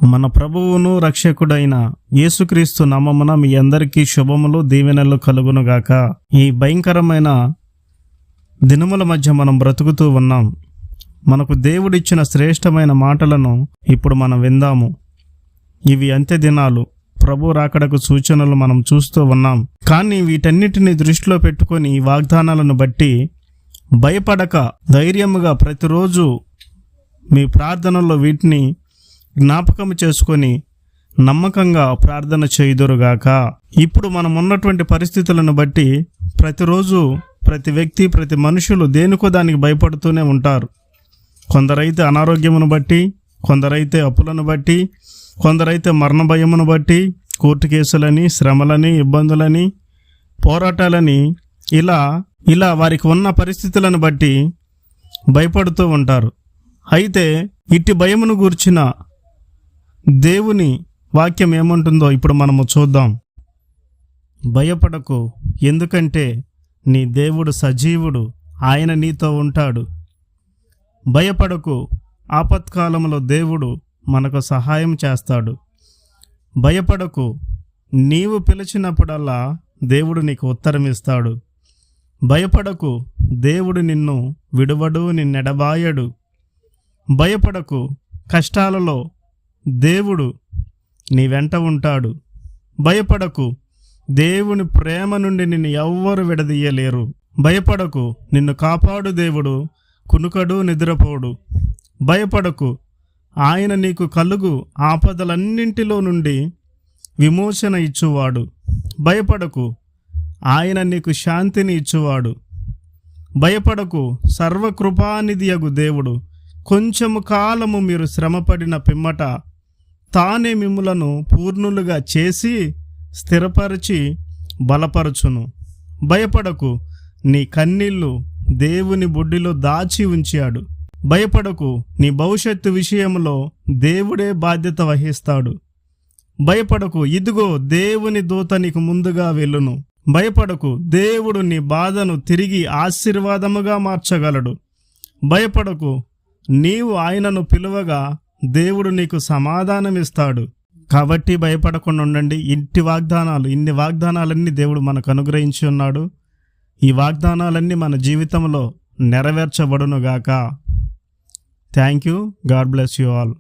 మన ప్రభువును రక్షకుడైన యేసుక్రీస్తు నామమున మీ అందరికీ శుభములు దీవెనలు కలుగునుగాక. ఈ భయంకరమైన దినముల మధ్య మనం బ్రతుకుతూ ఉన్నాం. మనకు దేవుడిచ్చిన శ్రేష్టమైన మాటలను ఇప్పుడు మనం విందాము. ఇవి అంత్య దినాలు, ప్రభు రాకడకు సూచనలు మనం చూస్తూ ఉన్నాం. కానీ వీటన్నిటిని దృష్టిలో పెట్టుకొని ఈ వాగ్దానాలను బట్టి భయపడక ధైర్యముగా ప్రతిరోజు మీ ప్రార్థనలో వీటిని జ్ఞాపకం చేసుకొని నమ్మకంగా ప్రార్థన చేయుదురుగాక. ఇప్పుడు మనం ఉన్నటువంటి పరిస్థితులను బట్టి ప్రతిరోజు ప్రతి వ్యక్తి, ప్రతి మనుషులు దేనికో దానికి భయపడుతూనే ఉంటారు. కొందరైతే అనారోగ్యమును బట్టి, కొందరైతే అప్పులను బట్టి, కొందరైతే మరణ భయమును బట్టి, కోర్టు కేసులని, శ్రమలని, ఇబ్బందులని, పోరాటాలని, ఇలా వారికి ఉన్న పరిస్థితులను బట్టి భయపడుతూ ఉంటారు. అయితే ఇట్టి భయమును గూర్చిన దేవుని వాక్యం ఏమంటుందో ఇప్పుడు మనము చూద్దాం. భయపడకు, ఎందుకంటే నీ దేవుడు సజీవుడు, ఆయన నీతో ఉంటాడు. భయపడకు, ఆపత్కాలంలో దేవుడు మనకు సహాయం చేస్తాడు. భయపడకు, నీవు పిలిచినప్పుడల్లా దేవుడు నీకు ఉత్తరం ఇస్తాడు. భయపడకు, దేవుడు నిన్ను విడువడు, నిన్నెడబాయడు. భయపడకు, కష్టాలలో దేవుడు నీ వెంట ఉంటాడు. భయపడకు, దేవుని ప్రేమ నుండి నిన్ను ఎవ్వరు విడదీయలేరు. భయపడకు, నిన్ను కాపాడు దేవుడు కునుకడు, నిద్రపోడు. భయపడకు, ఆయన నీకు కలుగు ఆపదలన్నింటిలో నుండి విమోచన ఇచ్చువాడు. భయపడకు, ఆయన నీకు శాంతిని ఇచ్చువాడు. భయపడకు, సర్వకృపానిధియగు దేవుడు కొంచెము కాలము మీరు శ్రమపడిన పిమ్మట తానే మిమ్ములను పూర్ణులుగా చేసి స్థిరపరిచి బలపరచును. భయపడకు, నీ కన్నీళ్లు దేవుని బుడ్డిలో దాచి ఉంచాడు. భయపడకు, నీ భవిష్యత్తు విషయంలో దేవుడే బాధ్యత వహిస్తాడు. భయపడకు, ఇదిగో దేవుని దూత నీకు ముందుగా వెళ్ళును. భయపడకు, దేవుడు నీ బాధను తిరిగి ఆశీర్వాదముగా మార్చగలడు. భయపడకు, నీవు ఆయనను పిలువగా దేవుడు నీకు సమాధానమిస్తాడు. కాబట్టి భయపడకుండా ఉండండి. ఇన్ని వాగ్దానాలన్నీ దేవుడు మనకు అనుగ్రహించి ఉన్నాడు. ఈ వాగ్దానాలన్నీ మన జీవితంలో నెరవేర్చబడునుగాక. Thank you. God bless you all.